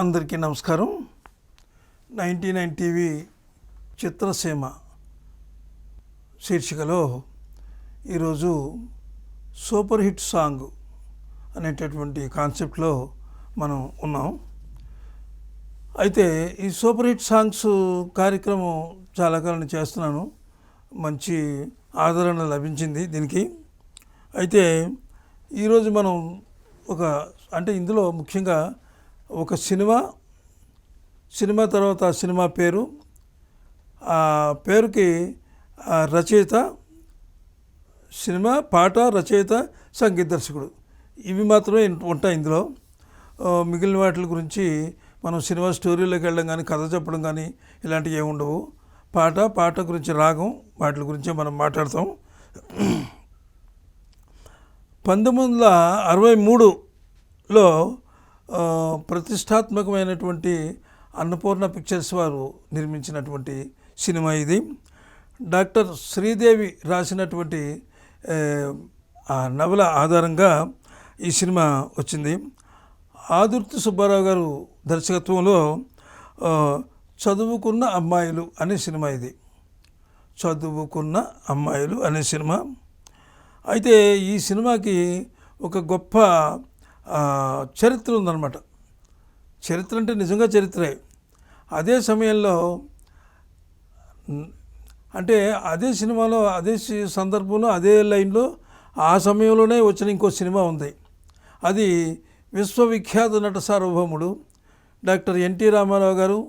అందరికీ నమస్కారం. 99 టీవీ చిత్రసీమ శీర్షికలో ఈరోజు సూపర్ హిట్ సాంగ్ అనేటటువంటి కాన్సెప్ట్లో మనం ఉన్నాం. అయితే ఈ సూపర్ హిట్ సాంగ్స్ కార్యక్రమం చాలా కాలం చేస్తున్నాను. మంచి ఆదరణ లభించింది దీనికి. అయితే ఈరోజు మనం ఇందులో ముఖ్యంగా ఒక సినిమా తర్వాత సినిమా పేరు, ఆ పేరుకి రచయిత, సినిమా పాట, రచయిత, సంగీత దర్శకుడు, ఇవి మాత్రమే ఉంటాయి ఇందులో. మిగిలిన వాటి గురించి మనం సినిమా స్టోరీలోకి వెళ్ళడం కానీ, కథ చెప్పడం కానీ ఇలాంటివి ఏమి ఉండవు. పాట గురించి రాగం, వాటి గురించే మనం మాట్లాడతాం. 1963లో ప్రతిష్టాత్మకమైనటువంటి అన్నపూర్ణ పిక్చర్స్ వారు నిర్మించినటువంటి సినిమా ఇది. డాక్టర్ శ్రీదేవి రాసినటువంటి ఆ నవల ఆధారంగా ఈ సినిమా వచ్చింది. ఆదుర్తి సుబ్బారావు గారు దర్శకత్వంలో చదువుకున్న అమ్మాయిలు అనే సినిమా ఇది. చదువుకున్న అమ్మాయిలు అనే సినిమా. అయితే ఈ సినిమాకి ఒక గొప్ప చరిత్ర ఉందన్నమాట. చరిత్ర అంటే నిజంగా చరిత్రే. అదే సమయంలో అంటే అదే సినిమాలో, అదే సందర్భంలో, అదే లైన్లో ఆ సమయంలోనే వచ్చిన ఇంకో సినిమా ఉంది. అది విశ్వవిఖ్యాత నట సార్వభౌముడు డాక్టర్ ఎన్టీ రామారావు గారు,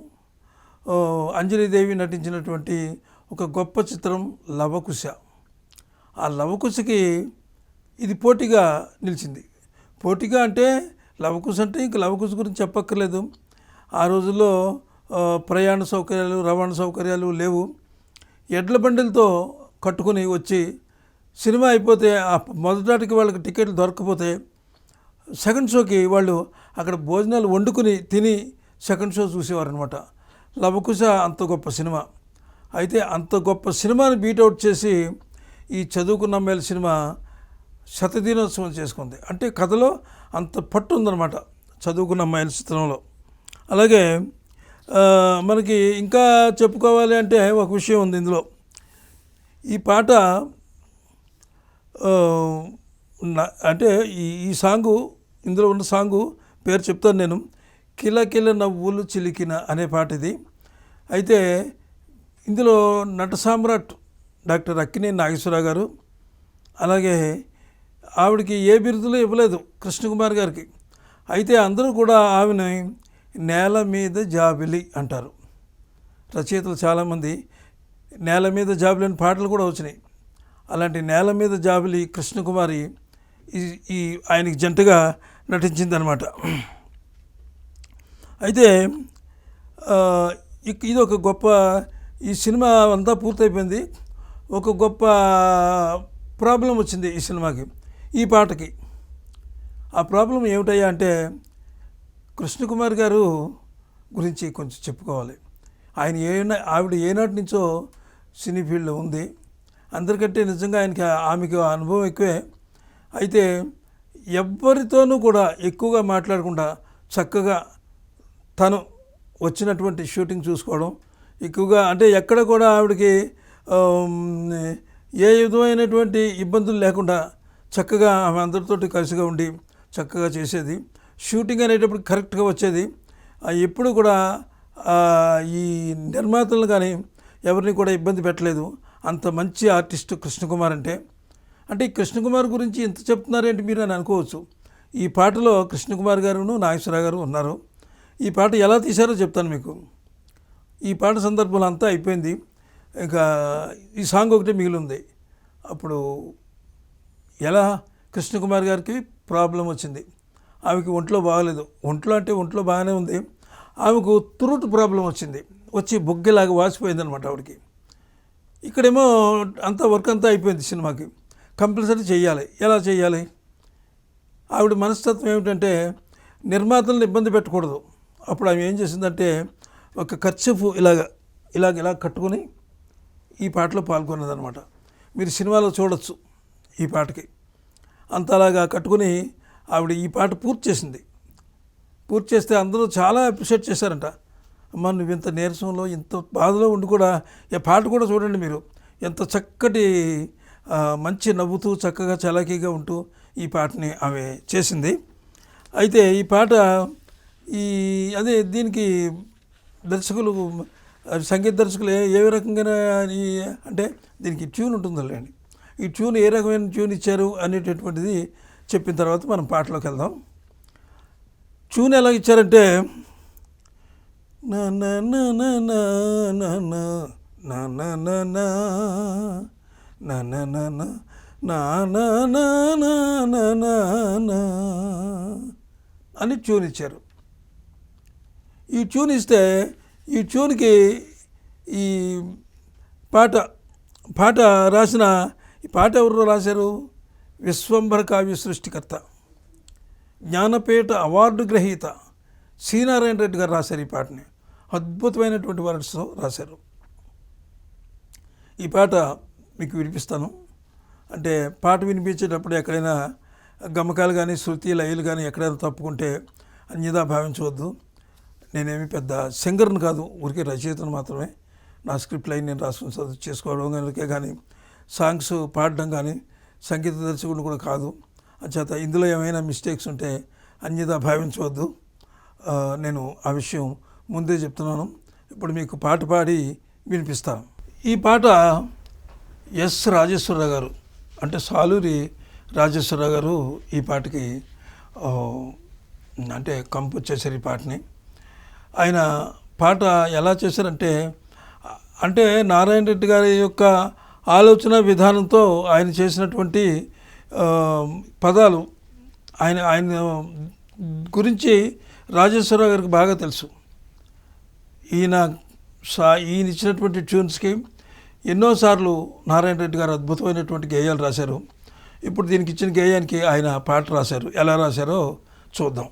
అంజలిదేవి నటించినటువంటి ఒక గొప్ప చిత్రం లవకుశ. ఆ లవకుశకి ఇది పోటీగా నిలిచింది. పోటీగా అంటే లవకుశ అంటే ఇంక లవకుశ గురించి చెప్పక్కర్లేదు. ఆ రోజుల్లో ప్రయాణ సౌకర్యాలు, రవాణా సౌకర్యాలు లేవు. ఎడ్ల బండిలతో కట్టుకుని వచ్చి సినిమా అయిపోతే ఆ మొదటికి వాళ్ళకి టికెట్లు దొరకకపోతే సెకండ్ షోకి వాళ్ళు అక్కడ భోజనాలు వండుకుని తిని సెకండ్ షో చూసేవారు అనమాట. లవకుశ అంత గొప్ప సినిమా. అయితే అంత గొప్ప సినిమాని బీటౌట్ చేసి ఈ చదువుకున్న అమ్మాయిల సినిమా శతదినోత్సవం చేసుకుంది. అంటే కథలో అంత పట్టు ఉందన్నమాట చదువుకున్న అమ్మాయిల చిత్రంలో. అలాగే మనకి ఇంకా చెప్పుకోవాలి అంటే ఒక విషయం ఉంది ఇందులో. ఈ పాట అంటే ఈ సాంగు, ఇందులో ఉన్న సాంగు పేరు చెప్తాను నేను. కిలకిల నవ్వులు చిలికిన అనే పాట ఇది. అయితే ఇందులో నట సామ్రాట్ డాక్టర్ అక్కినేని నాగేశ్వరరావు గారు, అలాగే ఆవిడకి ఏ బిరుదులు ఇవ్వలేదు కృష్ణకుమార్ గారికి. అయితే అందరూ కూడా ఆమెని నేల మీద జాబిలి అంటారు. రచయితలు చాలామంది నేల మీద జాబిలి అని పాటలు కూడా వచ్చినాయి. అలాంటి నేల మీద జాబిలి కృష్ణకుమారి ఈ ఆయనకి జంటగా నటించిందనమాట. అయితే ఇది ఒక గొప్ప, ఈ సినిమా అంతా పూర్తయిపోయింది. ఒక గొప్ప ప్రాబ్లం వచ్చింది ఈ సినిమాకి, ఈ పాటకి. ఆ ప్రాబ్లం ఏమిటయ్యా అంటే కృష్ణకుమార్ గారు గురించి కొంచెం చెప్పుకోవాలి. ఆవిడ ఏనాటి నుంచో సినీ ఫీల్డ్లో ఉంది. అందరికంటే నిజంగా ఆమెకి అనుభవం ఎక్కువే. అయితే ఎవ్వరితోనూ కూడా ఎక్కువగా మాట్లాడకుండా చక్కగా తను వచ్చినటువంటి షూటింగ్ చూసుకోవడం, ఎక్కువగా అంటే ఎక్కడ కూడా ఆవిడకి ఏ విధమైనటువంటి ఇబ్బందులు లేకుండా చక్కగా ఆమె అందరితోటి కలిసిగా ఉండి చక్కగా చేసేది. షూటింగ్ అనేటప్పుడు కరెక్ట్గా వచ్చేది. ఎప్పుడు కూడా ఈ నిర్మాతలను కానీ ఎవరిని కూడా ఇబ్బంది పెట్టలేదు. అంత మంచి ఆర్టిస్ట్ కృష్ణకుమార్ అంటే ఈ కృష్ణకుమార్ గురించి ఎంత చెప్తున్నారేంటి మీరు అని అనుకోవచ్చు. ఈ పాటలో కృష్ణకుమార్ గారును నాగేశ్వరరావు గారు ఉన్నారు. ఈ పాట ఎలా తీశారో చెప్తాను మీకు. ఈ పాట సందర్భంలో అంతా అయిపోయింది. ఇక ఈ సాంగ్ ఒకటి మిగిలింది. అప్పుడు ఎలా కృష్ణకుమార్ గారికి ప్రాబ్లం వచ్చింది. ఆమెకి ఒంట్లో బాగలేదు. ఒంట్లో బాగానే ఉంది. ఆమెకు తురుటు ప్రాబ్లం వచ్చి బొగ్గెలాగా వాసిపోయింది అనమాట ఆవిడకి. ఇక్కడేమో అంతా వర్క్ అంతా అయిపోయింది. సినిమాకి కంపల్సరీ చేయాలి. ఎలా చేయాలి? ఆవిడ మనస్తత్వం ఏమిటంటే నిర్మాతలను ఇబ్బంది పెట్టకూడదు. అప్పుడు ఆమె ఏం చేసిందంటే ఒక కర్చీఫ్ ఇలా కట్టుకొని ఈ పాటలో పాల్గొన్నదనమాట. మీరు సినిమాలో చూడొచ్చు. ఈ పాటకి అంతలాగా కట్టుకుని ఆవిడ ఈ పాట పూర్తి చేసింది. పూర్తి చేస్తే అందరూ చాలా అప్రిషియేట్ చేశారంట. అమ్మ నువ్వు ఇంత నీరసంలో ఇంత బాధలో ఉండి కూడా ఈ పాట కూడా చూడండి మీరు, ఎంత చక్కటి మంచి నవ్వుతూ చక్కగా చలాకీగా ఉంటూ ఈ పాటని ఆమె చేసింది. అయితే ఈ పాట అదే దీనికి దర్శకులు సంగీత దర్శకులు ఏ రకంగా అంటే దీనికి ట్యూన్ ఉంటుందండి. ఈ ట్యూన్ ఏ రకమైన ట్యూన్ ఇచ్చారు అనేటటువంటిది చెప్పిన తర్వాత మనం పాటలోకి వెళ్దాం. ట్యూన్ ఎలా ఇచ్చారంటే నా నా నా నా నా నా నా నా నా నా నా నా నా నా నా నా నా నా అని ట్యూన్ ఇచ్చారు. ఈ ట్యూన్ ఇస్తే ఈ ట్యూన్కి ఈ పాట రాసిన ఈ పాట ఎవరు రాశారు? విశ్వంభర కావ్య సృష్టికర్త, జ్ఞానపీఠ అవార్డు గ్రహీత సి నారాయణ రెడ్డి గారు రాశారు ఈ పాటని. అద్భుతమైనటువంటి వర్డ్స్తో రాశారు. ఈ పాట మీకు వినిపిస్తాను. అంటే పాట వినిపించేటప్పుడు ఎక్కడైనా గమకాలు కానీ శృతి లయలు కానీ ఎక్కడైనా తప్పుకుంటే అన్యదా భావించవద్దు. నేనేమి పెద్ద సింగర్ని కాదు, ఊరికే రచయితను మాత్రమే. నా స్క్రిప్ట్ లైన్ నేను రాసుకుని చదువు చేసుకోవడం కానీ సాంగ్స్ పాడడం కానీ సంగీత దర్శకుడు కూడా కాదు. అంచేత ఇందులో ఏమైనా మిస్టేక్స్ ఉంటే అన్యదా భావించవద్దు. నేను ఆ విషయం ముందే చెప్తున్నాను. ఇప్పుడు మీకు పాట పాడి వినిపిస్తాను. ఈ పాట ఎస్ రాజేశ్వరరావు గారు, అంటే సాలూరి రాజేశ్వరరావు గారు ఈ పాటకి అంటే కంపోజ్ చేశారు ఈ పాటని. ఆయన పాట ఎలా చేశారంటే, అంటే నారాయణ రెడ్డి గారి యొక్క ఆలోచన విధానంతో ఆయన చేసినటువంటి పదాలు ఆయన గురించి రాజేశ్వరరావు గారికి బాగా తెలుసు. ఈయన ఇచ్చినటువంటి ట్యూన్స్కి ఎన్నోసార్లు నారాయణ రెడ్డి గారు అద్భుతమైనటువంటి గేయాలు రాశారు. ఇప్పుడు దీనికి ఇచ్చిన గేయానికి ఆయన పాట రాశారు. ఎలా రాశారో చూద్దాం.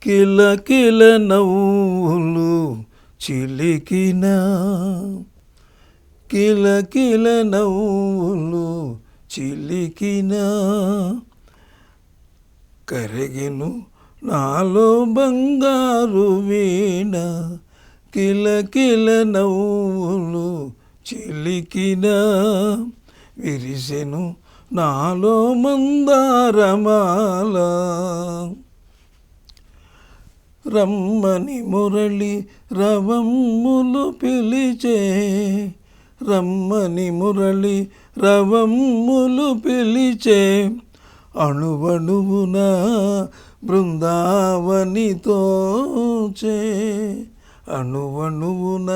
కిల కిల నవ్వులు చిలికిన, కిల కిల నవ్వులు చిలికిన, కరిగిను నాలో బంగారు వీణ, కిల కిల నవ్వులు చిలికిన, విరిసెను నాలో మందారమాల, రమ్మని మురళి రవమ్ములు పిలిచే, రమ్మని మురళి రవమ్ములు పిలిచే, అణువణువున బృందావనితోచే, అణువణువున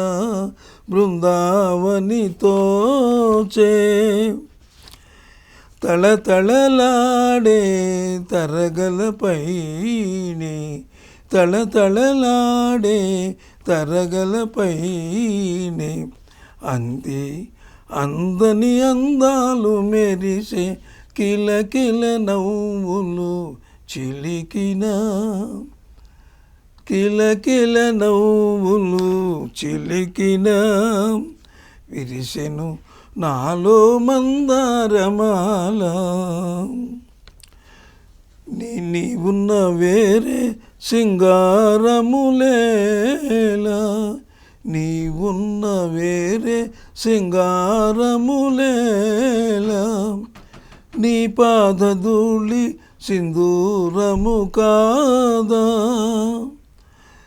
బృందావనితోచే, తళతళలాడే తరగలపైనే, తళతళలాడే తరగలపైనే, అంది అందని అందాలు మెరిసే, కిల కిల నవ్వులు చిలికిన, కిల కిల నవ్వులు చిలికిన, విరిసెను నాలో మందారమాల, నీవున్న వేరే సింగారములేలా, నీవున్న వేరే సింగారములేలా, నీ పాదధూళి సింధూరము కాదా,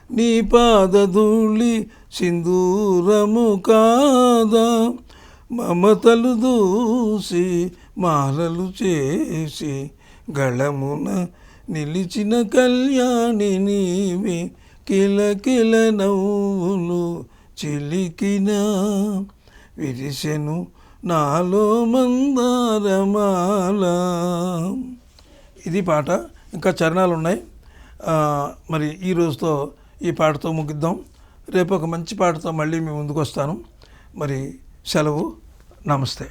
నీ పాదధూళి సింధూరము కాదా, మమతలు దూసి మాలలు చేసి గళమున నిలిచిన కళ్యాణి నీవే, కిల కిల నవ్వులు చిలికిన, విరిసెను నాలో మందారమాల. ఇది పాట. ఇంకా చరణాలు ఉన్నాయి. మరి ఈ రోజుతో ఈ పాటతో ముగిద్దాం. రేపు ఒక మంచి పాటతో మళ్ళీ మీ ముందుకు వస్తాను. మరి సెలవు. నమస్తే.